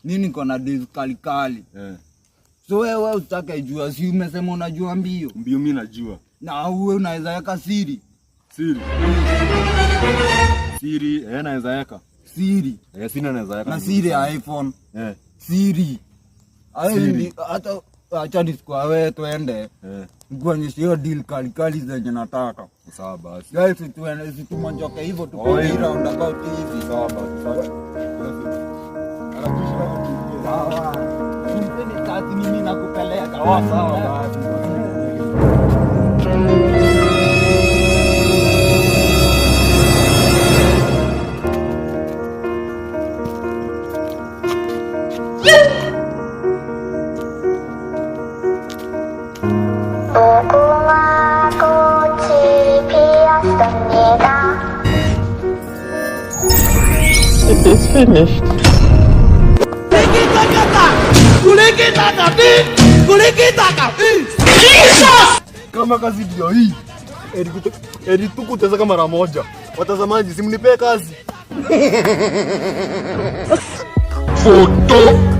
Nini kona deals kali. So wewe utake jua, si umesema unajua mbio? Mbio mimi najua. Na wewe unaweza weka siri. Siri, naweza weka. Siri. Sina naweza weka. Na siri ya iPhone. Siri. Hata acha nisikwa wewe twende. Nikuonyeshe hiyo deal kali zenye nataka. Sawa basi. Guys, tuende tumonjoke hivyo tupige round about hivi. Sawa basi. Sawa. Simpeni tati mimi nakupeleka. Sawa basi. It is finished. Kama kazi ndio hii. Eri tukuteza kama mara moja. Watazamaji simnipe kazi. Photo